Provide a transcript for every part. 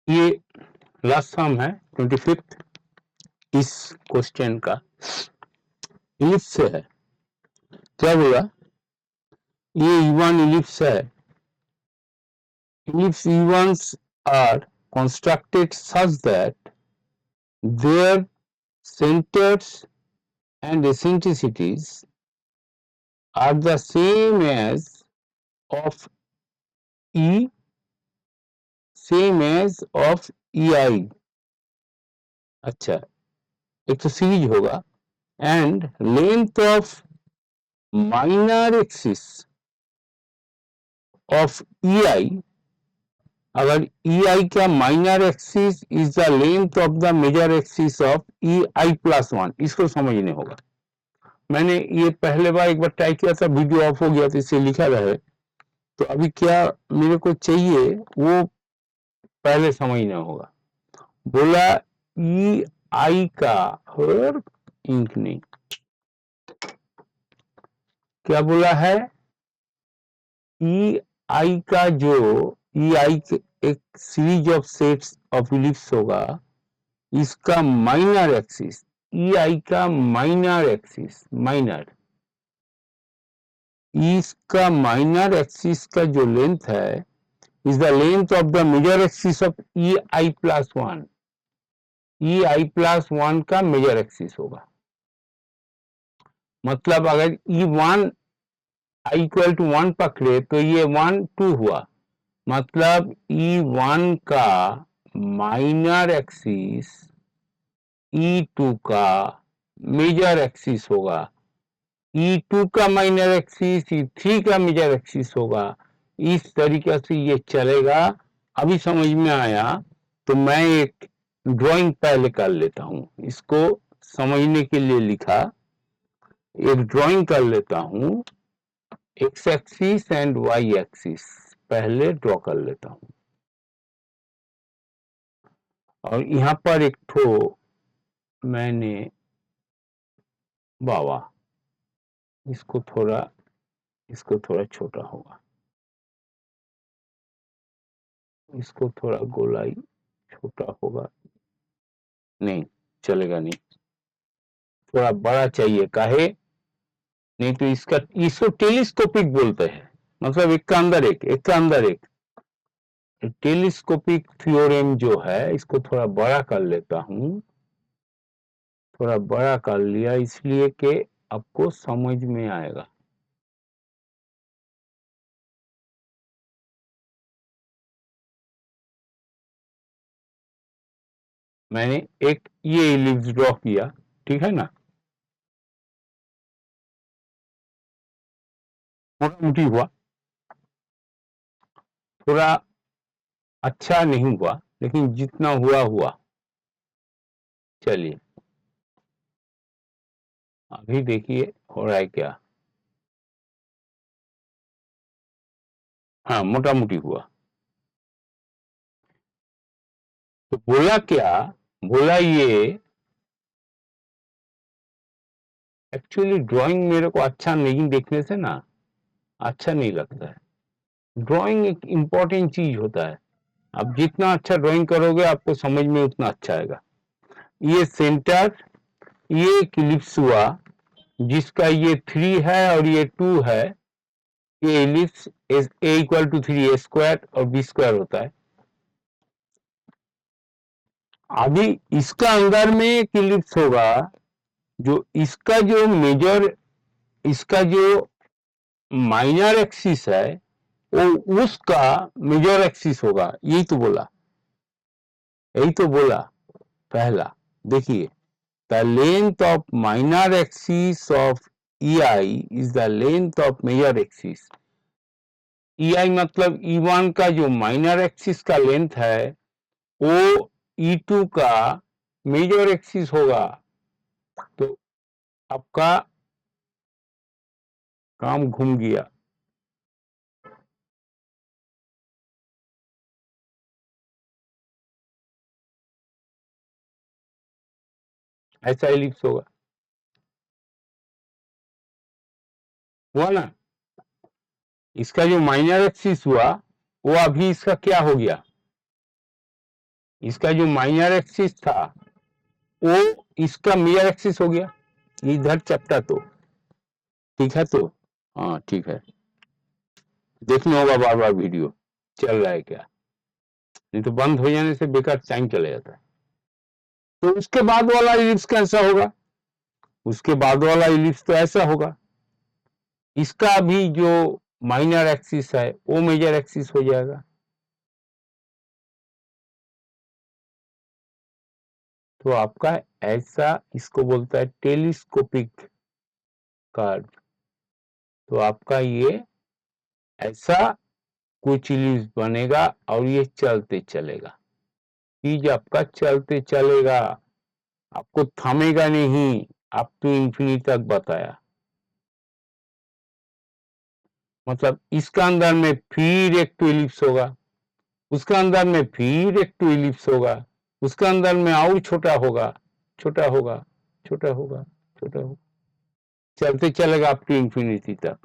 ये लास्ट सम है 25th इस क्वेश्चन का। इलिप्स से है, क्या बोला, ये E1 इलिप्स है। Ellipse E1s are constructed such that their centers and eccentricities are the same as of E, same as of EI। अच्छा, एक तो सीरीज होगा and length of minor axis of EI, अगर EI का minor axis is the length of the major axis of EI plus 1, इसको समझने होगा। मैंने ये पहले बार एक बार ट्राई किया था, वीडियो ऑफ हो गया तो इसे लिखा रहे, तो अभी क्या मेरे को चाहिए वो पहले समझना होगा। बोला EI का, और इंक नहीं, क्या बोला है, EI का जो EI एक series of sets of ellipse होगा, इसका माइनर एक्सिस, EI का माइनर एक्सिस, माइनर, इसका माइनर एक्सिस का जो लेंथ है is the length of the major axis of EI plus 1। EI plus 1 का मेजर एक्सिस होगा। मतलब अगर E1 I इक्वल टू 1 पकड़े तो ये 1 2 हुआ, मतलब E1 का माइनर एक्सिस E2 का मेजर एक्सिस होगा, E2 का माइनर एक्सिस E3 का मेजर एक्सिस होगा। इस तरीके से ये चलेगा। अभी समझ में आया तो मैं एक ड्राइंग पहले कर लेता हूं, इसको समझने के लिए लिखा, एक ड्राइंग कर लेता हूं, x axis and y axis पहले ड्रॉ कर लेता हूं। और यहां पर एक ठो मैंने, बाबा इसको थोड़ा छोटा होगा, इसको थोड़ा गोलाई छोटा होगा, नहीं चलेगा, नहीं थोड़ा बड़ा चाहिए, काहे, नहीं तो इसको टेलीस्कोपिक बोलते हैं, मतलब एक का अंदर एक, एक का अंदर एक। टेलीस्कोपिक थ्योरम जो है, इसको थोड़ा बड़ा कर लेता हूं, थोड़ा बड़ा कर लिया इसलिए कि आपको समझ में आएगा। मैंने एक ये इलिप्स ड्रॉ किया, ठीक है ना, मोटा मोटी हुआ, थोड़ा अच्छा नहीं हुआ, लेकिन जितना हुआ हुआ। चलिए अभी देखिए हो रहा है क्या। हाँ, मोटा मोटी हुआ। तो बोला क्या, बोला ये एक्चुअली ड्राइंग मेरे को अच्छा नहीं देखने से ना अच्छा नहीं लगता है। ड्राइंग एक इम्पोर्टेंट चीज होता है, आप जितना अच्छा ड्राइंग करोगे आपको समझ में उतना अच्छा आएगा। ये सेंटर, ये एक इलिप्स हुआ जिसका ये 3 है और ये 2 है, ये ellipse a equal to 3 a square और बी स्क्वायर होता है। अभी इसका अंदर में एक इलिप्स होगा, जो इसका जो मेजर, इसका जो माइनर एक्सिस है वो उसका मेजर एक्सिस होगा। यही तो बोला, यही तो बोला पहला। देखिए, the length of minor axis of EI is the length of major axis. EI मतलब E1 का जो माइनर एक्सिस का लेंथ है वो E2 का मेजर एक्सिस होगा। तो आपका काम घूम गया। ऐसा इलिप्स होगा, हुआ ना। इसका जो माइनर एक्सिस हुआ वो अभी इसका क्या हो गया, इसका जो माइनर एक्सिस था वो इसका मेजर एक्सिस हो गया, इधर चपटा। तो ठीक है, तो हाँ ठीक है, देखना होगा बार बार वीडियो चल रहा है क्या, नहीं तो बंद हो जाने से बेकार टाइम चला जाता है। तो उसके बाद वाला इलिप्स कैसा होगा, उसके बाद वाला इलिप्स तो ऐसा होगा, इसका भी जो माइनर एक्सिस है वो मेजर एक्सिस हो जाएगा। तो आपका ऐसा, इसको बोलता है टेलीस्कोपिक कर्व। तो आपका ये ऐसा कुछ इलिप्स बनेगा और ये चलते चलेगा, चीज आपका चलते चलेगा, आपको थमेगा नहीं, आप तो इंफिनिटी तक बताया। मतलब इसका अंदर में फिर एक टू इलिप्स होगा, उसका अंदर में फिर एक टू इलिप्स होगा, उसका अंदर में और छोटा होगा, छोटा होगा, छोटा होगा, छोटा होगा, चलते चलेगा अप टू इंफिनिटी तक।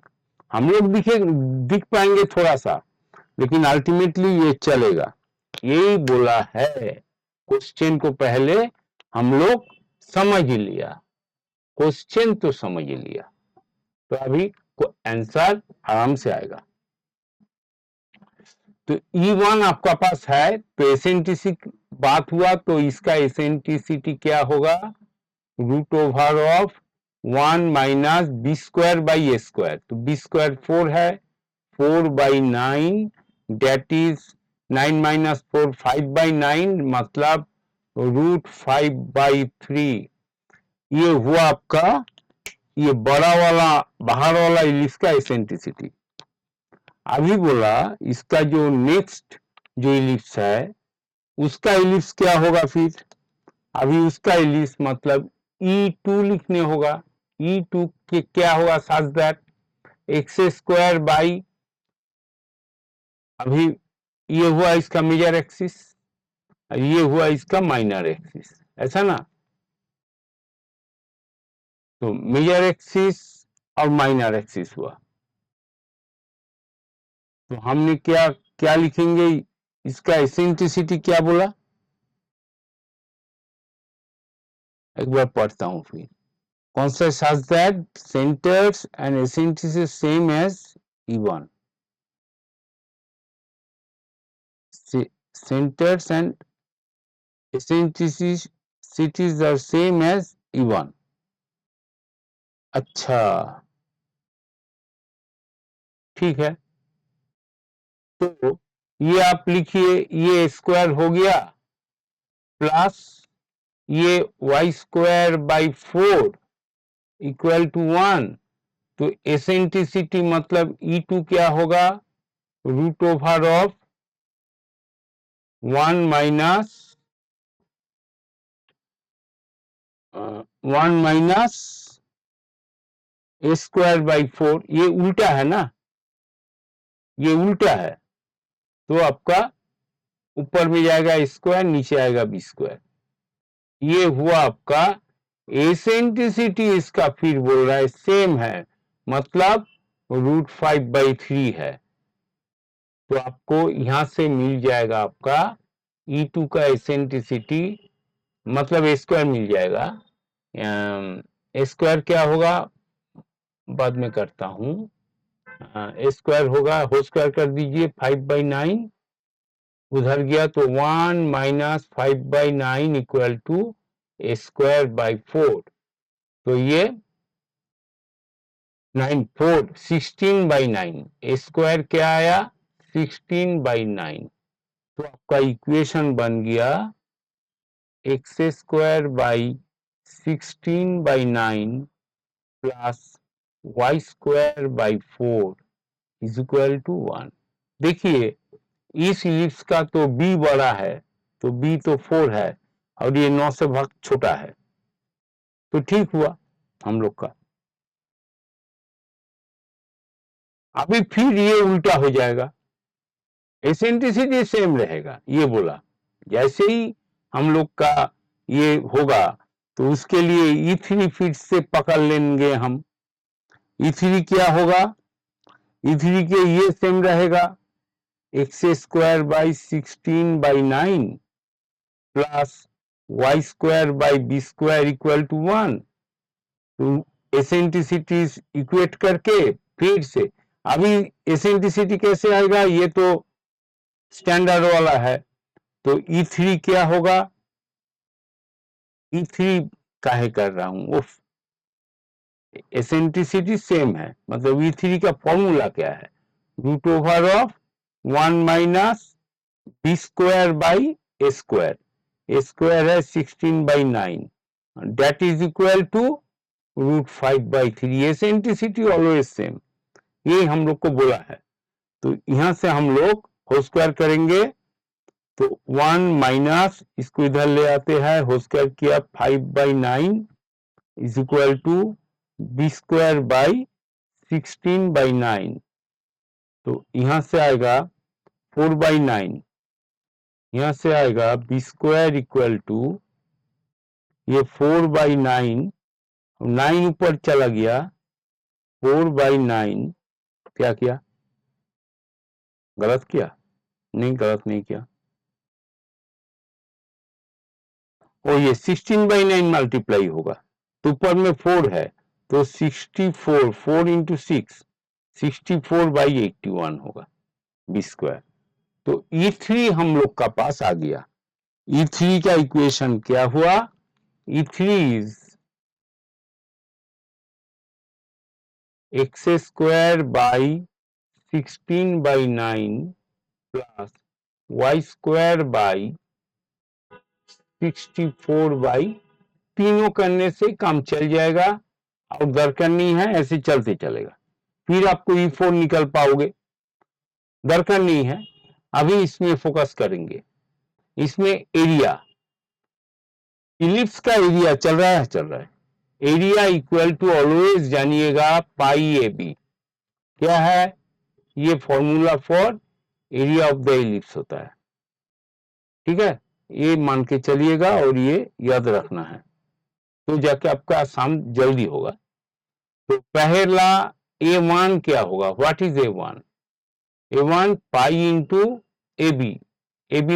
हम लोग दिख पाएंगे थोड़ा सा, लेकिन अल्टीमेटली ये चलेगा। यही बोला है, क्वेश्चन को पहले हम लोग समझ लिया, क्वेश्चन तो समझ लिया, तो अभी आंसर आराम से आएगा। तो E1 आपका पास है, तो एसेंट्रिसिटी बात हुआ, तो इसका एसेंट्रिसिटी क्या होगा, root over of 1 minus b square by a square. तो बी स्क्वायर 4 है, 4/9, डेट इज 9 माइनस 4 5/9, मतलब √5/3। ये हुआ आपका ये बड़ा वाला बाहर वाला इलिप्स का एसेंट्रिसिटी। अभी बोला इसका जो नेक्स्ट जो इलिप्स है उसका इलिप्स क्या होगा फिर, अभी उसका इलिप्स मतलब E2 लिखने होगा। E2 के क्या होगा, such that x square by, अभी ये हुआ इसका मेजर एक्सिस, ये हुआ इसका माइनर एक्सिस, ऐसा ना। तो मेजर एक्सिस और माइनर एक्सिस हुआ, तो हमने क्या क्या लिखेंगे, इसका एसेंट्रिसिटी क्या बोला, एक बार पढ़ता हूं फिर। Concept such that centers and eccentricity same as E1. Centers and eccentricities are same as E1. अच्छा, ठीक है। तो ये आप लिखिए, ये स्क्वायर हो गया प्लस ये y square by 4 equal to 1। तो एसेंट्रिसिटी मतलब E2 क्या होगा, root over of 1 minus 1 minus a square by 4। ये उल्टा है ना, ये उल्टा है, तो आपका ऊपर में जाएगा स्क्वायर, नीचे आएगा बी स्क्वायर। ये हुआ आपका एसेंट्रिसिटी, इसका फिर बोल रहा है सेम है, मतलब √5/3 है। तो आपको यहां से मिल जाएगा आपका E2 का एसेंट्रिसिटी, मतलब स्क्वायर मिल जाएगा। स्क्वायर क्या होगा बाद में करता हूं, स्क्वायर होगा, होल स्क्वायर कर दीजिए 5/9, उधर गया तो 1 minus 5/9 equal to square by 4। तो ये 16/9, स्क्वायर क्या आया 16/9। तो आपका इक्वेशन बन गया x square by 16/9 plus y square by 4 is equal to 1। देखिए इस इलिप्स का तो b बड़ा है, तो b तो 4 है और ये 9 से भाग छोटा है, तो ठीक हुआ हम लोग का। अभी फिर ये उल्टा हो जाएगा, एसेंट्रिसिटी सेम रहेगा, ये बोला जैसे ही हम लोग का ये होगा तो उसके लिए E3 फिर से पकड़ लेंगे हम। E3 क्या होगा, E3 के ये सेम रहेगा x square by 16/9 plus y square by b square equal to 1। तो एसेंट्रिसिटी इक्वेट करके फिर से, अभी एसेंट्रिसिटी कैसे आएगा, ये तो स्टैंडर्ड वाला है। तो E3 क्या होगा, E3 काहे कर रहा हूं, उफ, एसेंट्रिसिटी सेम है, मतलब E3 का फॉर्मूला क्या है, root over of 1 minus b square by a square, a square है 16/9, that is equal to √5/3। Eccentricity always same, ये हम लोग को बोला है। तो यहां से हम लोग होल स्क्वायर करेंगे, तो 1 माइनस इसको इधर ले आते हैं, होल स्क्वायर किया 5/9 is equal to b square by 16/9। तो यहां से आएगा 4/9, यहां से आएगा बी स्क्वायर इक्वल टू ये 4/9, 9 ऊपर चला गया, 4/9, क्या किया, गलत किया, नहीं गलत नहीं किया, और ये 16/9 मल्टीप्लाई होगा, तो ऊपर में 4 है, तो 64, 4 इंटू 6, 64/81 होगा बी स्क्वायर। तो E3 हम लोग का पास आ गया। E3 का इक्वेशन क्या हुआ, E3 is x square by 16/9 plus y square by 64, तीनों करने से काम चल जाएगा, और दरकार नहीं है, ऐसे चलते चलेगा, फिर आपको E4 निकल पाओगे, दरकार नहीं है। अभी इसमें फोकस करेंगे, इसमें एरिया, इलिप्स का एरिया चल रहा है, चल रहा है, एरिया इक्वल टू ऑलवेज जानिएगा पाई ए बी, क्या है, ये formula for area of the ellipse होता है, ठीक है, ये मान के चलिएगा और ये याद रखना है, तो जाके आपका आसान जल्दी होगा। तो पहला A1 क्या होगा, what is A1, A1 pi into a b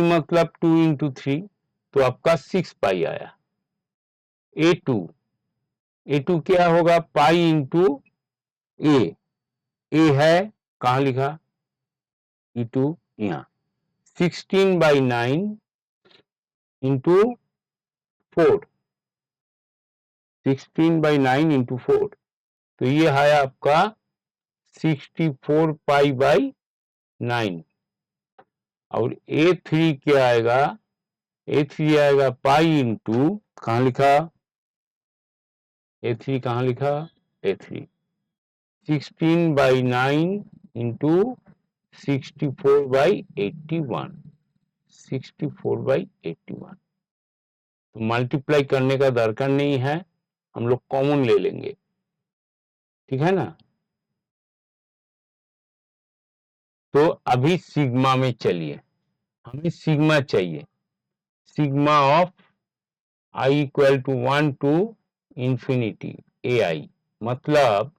मतलब 2 इंटू 3, तो आपका 6 पाई आया। A2 क्या होगा, पाई इंटू ए है कहाँ लिखा, E2 यहाँ 16/9 इंटू 4, 16/9 इंटू 4, तो ये है आपका 64 पाई/9। और A3 क्या आएगा, A3 आएगा पाई इंटू कहाँ लिखा, A3 कहाँ लिखा, A3 16/9 इंटू 64/81, 64/81। तो मल्टीप्लाई करने का दरकार नहीं है, हम लोग कॉमन ले लेंगे, ठीक है ना। तो अभी सिग्मा में चलिए, हमें सिग्मा चाहिए, sigma of i equal to 1 to infinity AI, मतलब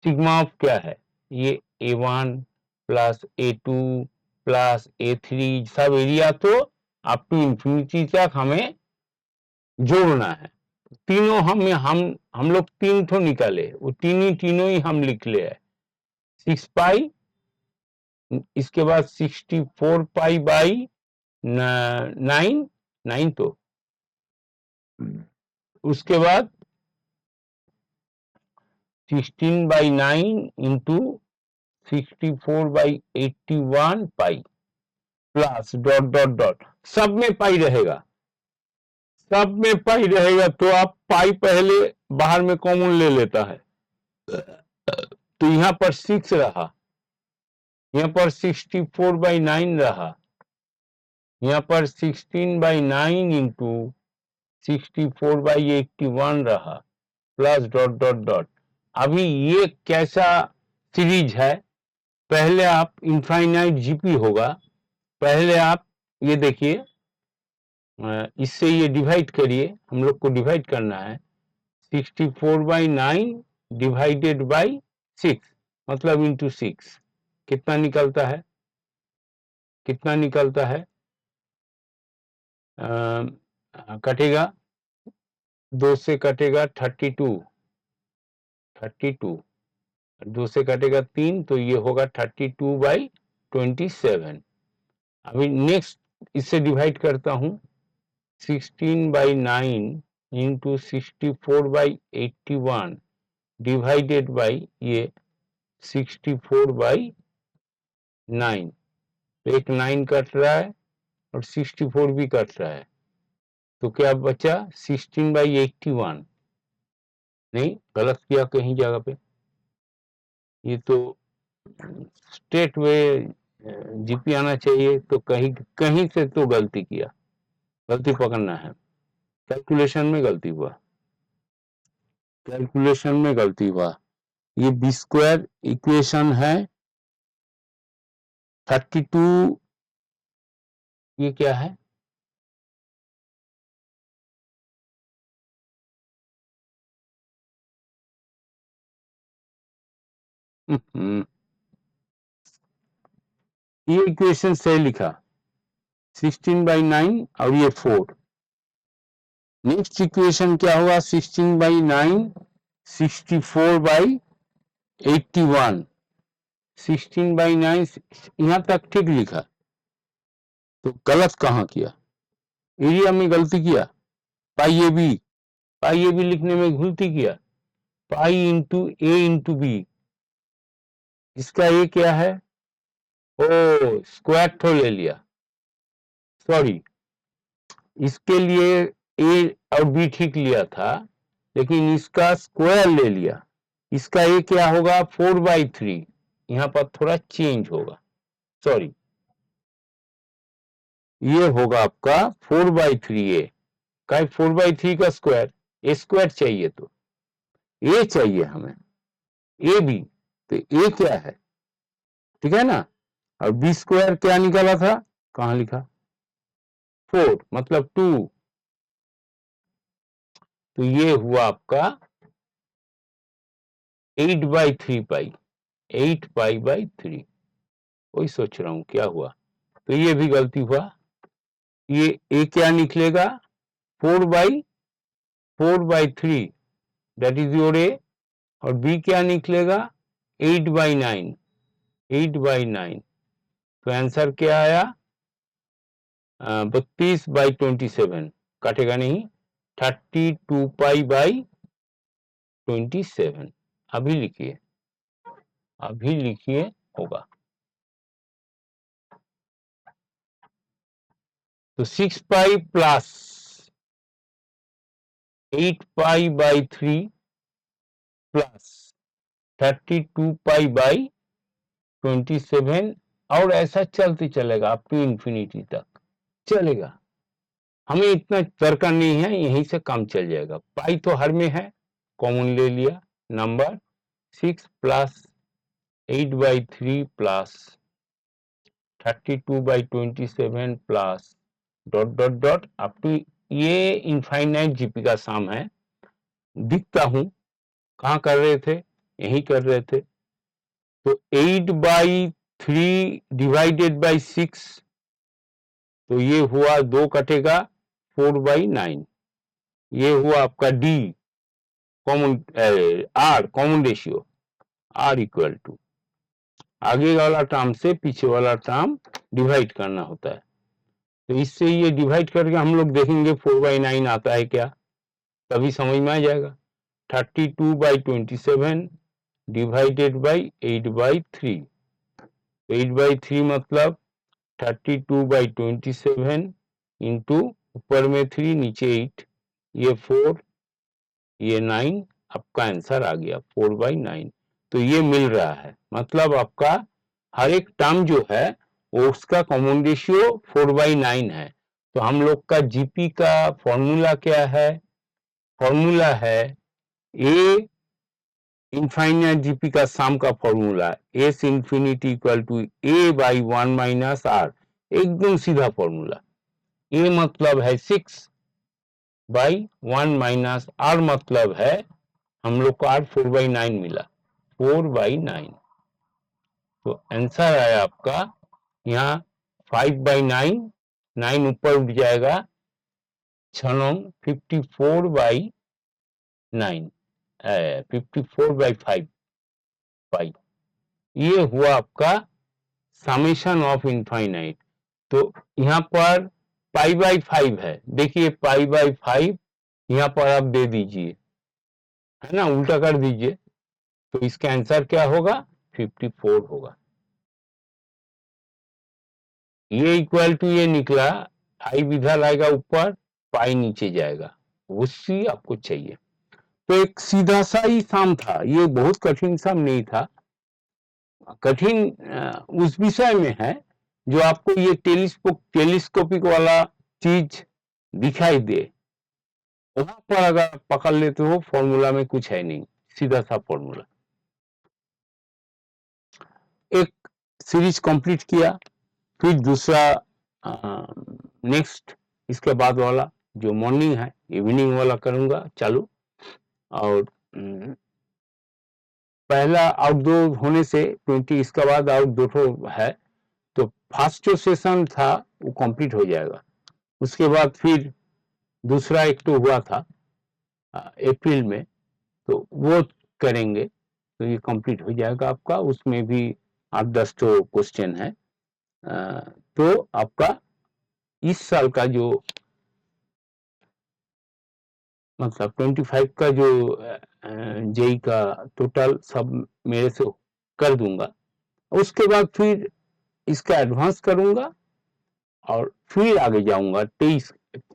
सिग्मा ऑफ क्या है, ये A1 plus A2 plus A3 सब एरिया तो अप टू इंफिनिटी तक हमें जोड़ना है। तीनों हम लोग तीन तो निकाले, वो तीनों ही हम लिख ले है, 6 पाई, इसके बाद 64 पाई/9, 9 तो उसके बाद 16/9 इंटू 64/81 पाई, प्लस डॉट डॉट डॉट, सब में पाई रहेगा, सब में पाई रहेगा, तो आप पाई पहले बाहर में कॉमन ले लेता है, तो यहां पर 6 रहा, यहाँ पर 64/9 रहा, यहाँ पर 16/9 इंटू 64/81 रहा, प्लस डॉट डॉट डॉट। अभी ये कैसा सीरीज है, पहले आप इनफाइनाइट जीपी होगा, पहले आप ये देखिए, इससे ये डिवाइड करिए, हम लोग को डिवाइड करना है, 64/9 डिवाइडेड बाई 6 मतलब इंटू 6, कितना निकलता है, कितना निकलता है, कटेगा, 2 से कटेगा 32, 2 से कटेगा 3, तो ये होगा 32/27। अभी नेक्स्ट इससे डिवाइड करता हूँ, 16/9 इंटू 64/81 डिवाइडेड बाई ये 64/9, तो एक 9 कट रहा है और 64 भी कट रहा है, तो क्या बचा 16/81। नहीं, गलत किया कहीं जगह पे, ये तो स्ट्रेट वे जीपी आना चाहिए, तो कहीं कहीं से तो गलती किया, गलती पकड़ना है, कैलकुलेशन में गलती हुआ, कैलकुलेशन में गलती हुआ। ये बी स्क्वायर इक्वेशन है 32, ये क्या है, ये इक्वेशन सही लिखा, 16/9 और ये 4। नेक्स्ट इक्वेशन क्या हुआ, 16/9 64/81, 16/9 यहां तक ठीक लिखा, तो गलत कहां किया, एरिया में गलती किया, पाई a B, pi a B लिखने में गलती किया, पाई इंटू ए इंटू बी, इसका ए क्या है, ओ स्क्वायर तो ले लिया, सॉरी, इसके लिए ए और बी ठीक लिया था, लेकिन इसका स्क्वायर ले लिया, इसका ए क्या होगा 4/3, यहां पर थोड़ा चेंज होगा, सॉरी, ये होगा आपका 4/3 ए का 4/3 का स्क्वायर, ए स्क्वायर चाहिए तो ए चाहिए हमें, ए बी, तो ए क्या है, ठीक है ना, और बी स्क्वायर क्या निकाला था, कहां लिखा, 4 मतलब 2, तो ये हुआ आपका 8/3 पाई, 8 पाई/3, वही सोच रहा हूं क्या हुआ, तो ये भी गलती हुआ, ये ए क्या निकलेगा 4/3, दैट इज योर ए, और बी क्या निकलेगा 8/9, 8/9, तो आंसर क्या आया 32/27, काटेगा नहीं, 32 पाई/27, अभी लिखिए, अभी लिखिए, होगा, तो 6 पाई प्लस 8 पाई/3 प्लस 32 पाई/27, और ऐसा चलते चलेगा अप टू इंफिनिटी तक चलेगा, हमें इतना दरकार नहीं है, यहीं से काम चल जाएगा, पाई तो हर में है, कॉमन ले लिया, number 6 plus 8/3 plus 32/27 plus dot dot dot up to, ये इनफाइनाइट जीपी का सम है, दिखता हूं कहाँ कर रहे थे, यही कर रहे थे, तो 8/3 डिवाइडेड बाई 6, तो ये हुआ 2 कटेगा 4/9, ये हुआ आपका d common, r common ratio, r equal to, आगे वाला टर्म से पीछे वाला टर्म डिवाइड करना होता है, तो इससे ये डिवाइड करके हम लोग देखेंगे 4/9 आता है क्या, तभी समझ में आ जाएगा, 32/27 डिवाइडेड बाई 8/3, 8/3 मतलब 32/27 इंटू ऊपर में 3 नीचे 8, ये 4 ये 9, आपका आंसर आ गया 4/9, तो ये मिल रहा है, मतलब आपका हर एक टर्म जो है वो उसका कॉमन रेशियो 4/9 है, तो हम लोग का जीपी का फॉर्मूला क्या है, फॉर्मूला है ए इनफाइनाइट जीपी का सम का formula, S infinity equal to A/1 minus r, एकदम सीधा फॉर्मूला, ए मतलब है 6/1 माइनस आर मतलब है हम लोग को आर 4/9 मिला, 4/9, तो आंसर आया आपका यहाँ 5/9, 9 ऊपर उठ जाएगा, 6 54/9 54/5 पाई, ये हुआ आपका समेशन ऑफ इनफाइनाइट। तो यहाँ पर π/5 है, देखिए π/5 यहाँ पर आप दे दीजिए, है ना, उल्टा कर दीजिए, तो इसका आंसर क्या होगा, 54 होगा। ये इक्वल टू ये निकला, आई विधा लाएगा ऊपर, पाई नीचे जाएगा, उसी आपको चाहिए। तो एक सीधा सा ही सम था, ये बहुत कठिन सम नहीं था। कठिन उस विषय में है जो आपको ये टेलीस्कोपिक वाला चीज दिखाई दे, वहां पर अगर पकड़ लेते हो फॉर्मूला में कुछ है नहीं, सीधा सा फॉर्मूला। एक सीरीज कंप्लीट किया, फिर दूसरा नेक्स्ट इसके बाद वाला जो मॉर्निंग है इवनिंग वाला करूंगा चालू। और पहला आउटडोर होने से 20, इसके बाद आउटडोर है, तो फर्स्ट जो सेशन था वो कंप्लीट हो जाएगा। उसके बाद फिर दूसरा एक तो हुआ था अप्रैल में, तो वो करेंगे, तो ये कंप्लीट हो जाएगा आपका। उसमें भी 8-10 तो क्वेश्चन है। तो आपका इस साल का जो मतलब 25 का जो जेई का टोटल सब मेरे से कर दूंगा। उसके बाद फिर इसका एडवांस करूंगा और फिर आगे जाऊंगा। 23,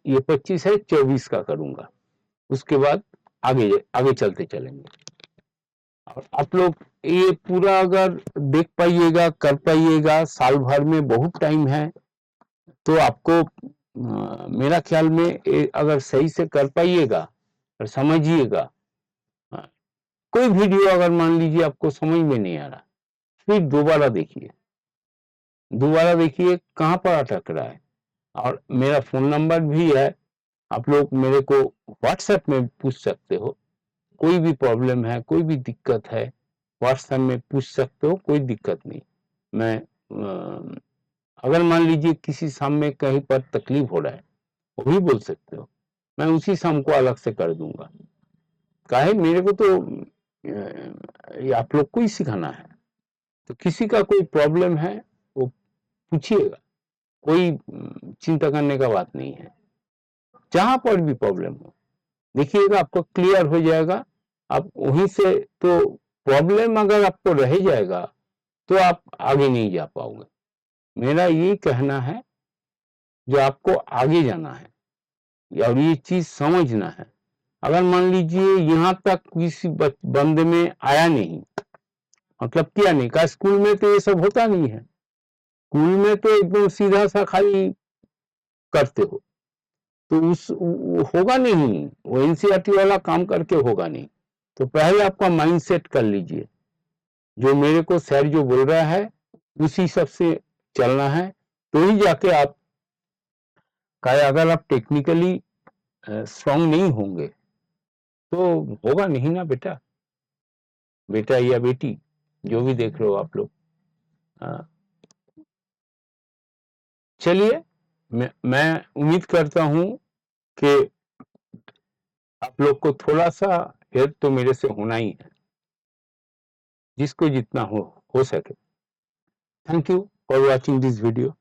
ये 25 है, 24 का करूंगा। उसके बाद आगे आगे चलते चलेंगे। और आप लोग ये पूरा अगर देख पाइएगा, कर पाइएगा, साल भर में बहुत टाइम है, तो आपको मेरा ख्याल में अगर सही से कर पाइएगा और समझिएगा, कोई वीडियो अगर मान लीजिए आपको समझ में नहीं आ रहा, फिर दोबारा देखिए कहाँ पर अटक रहा है। और मेरा फोन नंबर भी है, आप लोग मेरे को व्हाट्सएप में पूछ सकते हो, कोई भी प्रॉब्लम है, कोई भी दिक्कत है, व्हाट्सएप में पूछ सकते हो, कोई दिक्कत नहीं। मैं अगर मान लीजिए किसी शाम में कहीं पर तकलीफ हो रहा है, वो भी बोल सकते हो, मैं उसी शाम को अलग से कर दूंगा। काहे, मेरे को तो आप लोग को ही सिखाना है। तो किसी का कोई प्रॉब्लम है वो पूछिएगा, कोई चिंता करने का बात नहीं है। जहां पर भी प्रॉब्लम हो देखिएगा, आपको क्लियर हो जाएगा। आप वहीं से, तो प्रॉब्लम अगर आपको रह जाएगा तो आप आगे नहीं जा पाओगे। मेरा ये कहना है, जो आपको आगे जाना है और ये चीज समझना है। अगर मान लीजिए यहाँ तक किसी बंदे में आया नहीं, मतलब किया नहीं, का स्कूल में तो ये सब होता नहीं है। स्कूल में तो एकदम सीधा सा खाली करते हो, तो उस होगा नहीं, वो एनसीईआरटी वाला काम करके होगा नहीं। तो पहले आपका माइंड सेट कर लीजिए, जो मेरे को सर जो बोल रहा है उसी सब से चलना है, तो ही जाके आप का, अगर आप टेक्निकली स्ट्रांग नहीं होंगे तो होगा नहीं ना बेटा, बेटा या बेटी जो भी देख रहे हो आप लोग। चलिए, मैं उम्मीद करता हूं कि आप लोग को थोड़ा सा हेल्प तो मेरे से होना ही है, जिसको जितना हो सके। Thank you for watching this video.